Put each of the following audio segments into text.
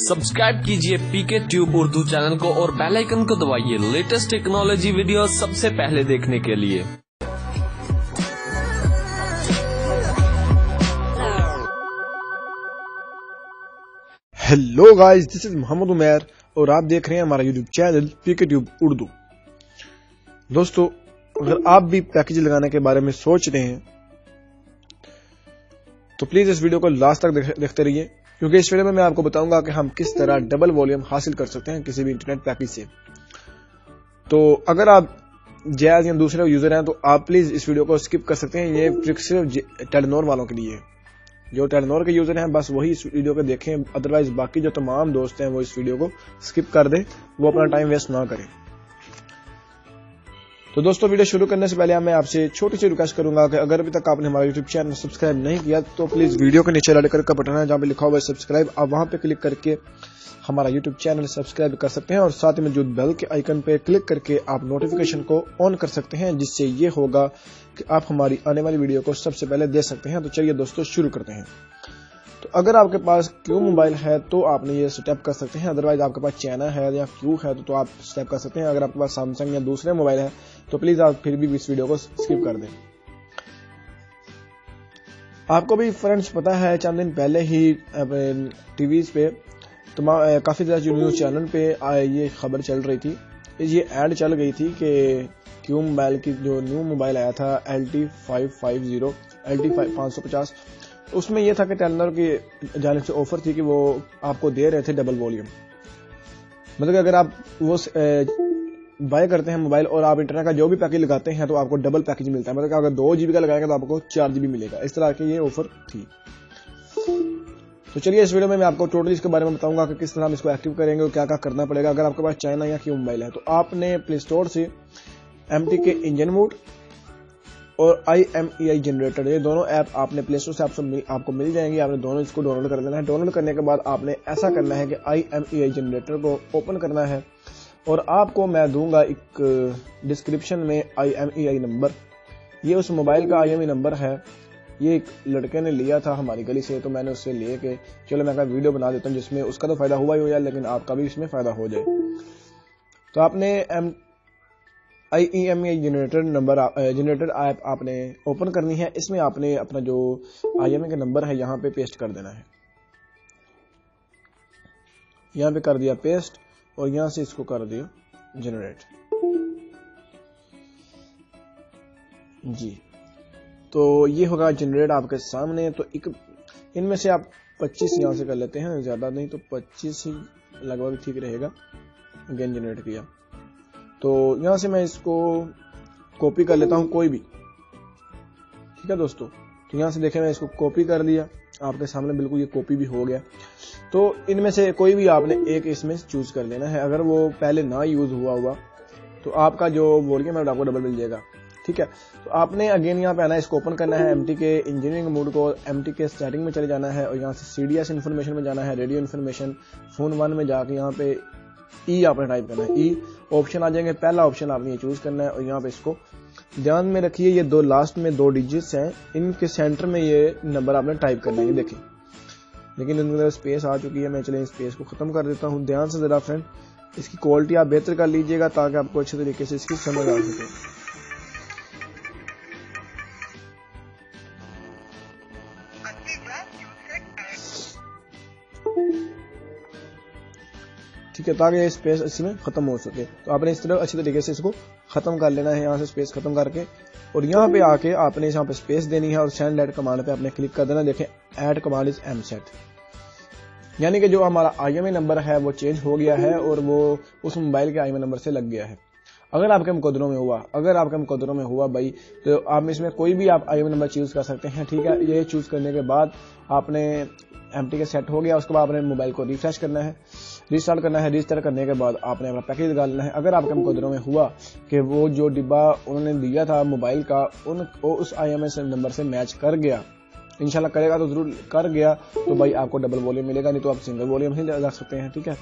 Subscribe कीजिए पीके tube Urdu channel को और बेल आइकन को दबाइए लेटेस्ट टेक्नोलॉजी वीडियो सबसे पहले देखने के लिए। Hello guys, this is Mohammad Umar और आप देख रहे हैं हमारा YouTube channel PK tube Urdu. दोस्तों, अगर आप भी पैकेज लगाने के बारे में सोच रहे हैं तो प्लीज इस वीडियो को लास्ट तक देखते रहिए, क्योंकि इस वीडियो में मैं आपको बताऊंगा कि हम किस तरह डबल वॉल्यूम हासिल कर सकते हैं किसी भी इंटरनेट पैकेज से। तो अगर आप जैज या दूसरे यूजर हैं तो आप प्लीज इस वीडियो को स्किप कर सकते हैं। ये ट्रिक सिर्फ टेलीनॉर वालों के लिए है। जो टेलीनॉर के यूजर हैं बस वही इस वीडियो को देखें, अदरवाइज बाकी जो तमाम दोस्त हैं वो इस वीडियो को स्किप कर दें, वो अपना टाइम वेस्ट ना करें। तो दोस्तों, वीडियो शुरू करने से पहले मैं आपसे छोटी सी रिक्वेस्ट करूंगा कि अगर अभी तक आपने हमारा यूट्यूब चैनल सब्सक्राइब नहीं किया तो प्लीज वीडियो के नीचे रेड कलर का बटन है जहां पे लिखा हुआ है सब्सक्राइब, आप वहां पे क्लिक करके हमारा यूट्यूब चैनल सब्सक्राइब कर सकते हैं और साथ ही मौजूद बेल के आइकन पे क्लिक करके आप नोटिफिकेशन को ऑन कर सकते हैं, जिससे ये होगा कि आप हमारी आने वाली वीडियो को सबसे पहले देख सकते हैं। तो चलिए दोस्तों शुरू करते हैं। तो अगर आपके पास क्यू मोबाइल है तो आपने ये स्टेप कर सकते हैं, अदरवाइज आपके पास चाइना है या क्यू है तो आप स्टेप कर सकते हैं। अगर आपके पास सैमसंग या दूसरे मोबाइल है तो प्लीज आप फिर भी इस वीडियो को स्किप कर दें। आपको भी फ्रेंड्स पता है, चंद दिन पहले ही टीवी पे काफी ज्यादा न्यूज चैनल पे ये खबर चल रही थी, ये एड चल गई थी कि क्यू मोबाइल की जो न्यू मोबाइल आया था LT550 LT550, उसमें यह था कि टेलीनॉर की जानिब से ऑफर थी कि वो आपको दे रहे थे डबल वॉल्यूम। मतलब कि अगर आप वो बाय करते हैं मोबाइल और आप इंटरनेट का जो भी पैकेज लगाते हैं तो आपको डबल पैकेज मिलता है। मतलब कि अगर 2 GB का लगाएंगे तो आपको 4 GB मिलेगा। इस तरह की ये ऑफर थी। तो चलिए इस वीडियो में मैं आपको टोटली इसके बारे में बताऊंगा कि किस तरह हम इसको एक्टिव करेंगे और क्या क्या करना पड़ेगा। अगर आपके पास चाइना या क्यू मोबाइल है तो आपने प्ले स्टोर से MTK इंजन मोड और IMEI जनरेटर, ये दोनों ऐप आपने प्ले स्टोर से आपको मिल जाएंगे। आपने दोनों इसको डाउनलोड कर लेना है। डाउनलोड करने के बाद आपने ऐसा करना है कि IMEI जनरेटर को ओपन करना है और आपको मैं दूंगा एक डिस्क्रिप्शन में IMEI नंबर। ये उस मोबाइल का IMEI नंबर है। ये एक लड़के ने लिया था हमारी गली से, तो मैंने उससे लिए कि चलो मैं वीडियो बना देता हूँ जिसमें उसका तो फायदा हुआ ही हो जाए लेकिन आपका भी इसमें फायदा हो जाए। तो आपने IMEI जनरेटर ऐप आपने ओपन करनी है। इसमें आपने अपना जो IMEI का नंबर है यहाँ पे पेस्ट कर देना है। यहाँ पे कर दिया पेस्ट और यहाँ से इसको कर दिया जनरेट जी। तो ये होगा जनरेट आपके सामने। तो इनमें से आप 25 यहाँ से कर लेते हैं, ज्यादा नहीं तो 25 ही लगभग ठीक रहेगा। अगेन जनरेट किया तो यहां से मैं इसको कॉपी कर लेता हूं कोई भी, ठीक है दोस्तों। तो यहां से देखें मैं इसको कॉपी कर दिया, आपके सामने बिल्कुल ये कॉपी भी हो गया। तो इनमें से कोई भी आपने एक इसमें चूज कर लेना है। अगर वो पहले ना यूज हुआ तो आपका जो वॉल्यूम है आपको डबल मिल जाएगा, ठीक है। तो आपने अगेन यहाँ पे आना है, इसको ओपन करना है, MTK इंजीनियरिंग मोड को MTK सेटिंग में चले जाना है और यहाँ से CDS इन्फॉर्मेशन में जाना है, रेडियो इन्फॉर्मेशन, फोन 1 में जाके यहाँ पे E आपने टाइप करना है। E ऑप्शन आ जाएंगे, पहला ऑप्शन आपने ये चूज करना है और यहाँ पे इसको ध्यान में रखिए, ये दो लास्ट में 2 डिजिट्स हैं, इनके सेंटर में ये नंबर आपने टाइप करना है। ये देखिए, लेकिन इनमें स्पेस आ चुकी है। मैं चलिए स्पेस को खत्म कर देता हूँ। ध्यान से जरा फ्रेंड, इसकी क्वालिटी आप बेहतर कर लीजिएगा ताकि आपको अच्छे तरीके से इसकी समझ आ सके। ठीक है, ताकि स्पेस इसमें खत्म हो सके। तो आपने इस तरह अच्छी तरीके से इसको खत्म कर लेना है, यहाँ से स्पेस खत्म करके और यहाँ पे आके आपने यहाँ पे स्पेस देनी है और सेंड ऐड कमांड पे आपने क्लिक कर देना। देखें ऐड कमांड इज MSET, यानी कि जो हमारा IMEI नंबर है वो चेंज हो गया है और वो उस मोबाइल के IMEI नंबर से लग गया है। अगर आपके मुकदरों में हुआ भाई, तो आप इसमें कोई भी आप IMEI नंबर चूज कर सकते हैं, ठीक है। ये चूज करने के बाद आपने MTK सेट हो गया, उसके बाद आपने मोबाइल को रिफ्रेश करना है, रिस्टार्ट करना है। रिस्टार्ट करने के बाद आपने अपना पैकेज निकालना है। अगर आपके मुकदरों में हुआ कि वो जो डिब्बा उन्होंने दिया था मोबाइल का उस IMEI नंबर से मैच कर गया, इंशाल्लाह करेगा तो जरूर कर गया, तो भाई आपको डबल वॉल्यूम मिलेगा, नहीं तो आप सिंगल वॉल्यूम ही लगा सकते हैं, ठीक है।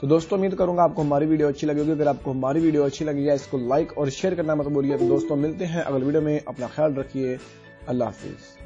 तो दोस्तों उम्मीद करूंगा आपको हमारी वीडियो अच्छी लगी होगी। अगर आपको हमारी वीडियो अच्छी लगी है इसको लाइक और शेयर करना मत भूलिए। तो दोस्तों मिलते हैं अगली वीडियो में, अपना ख्याल रखिए, अल्लाह हाफिज।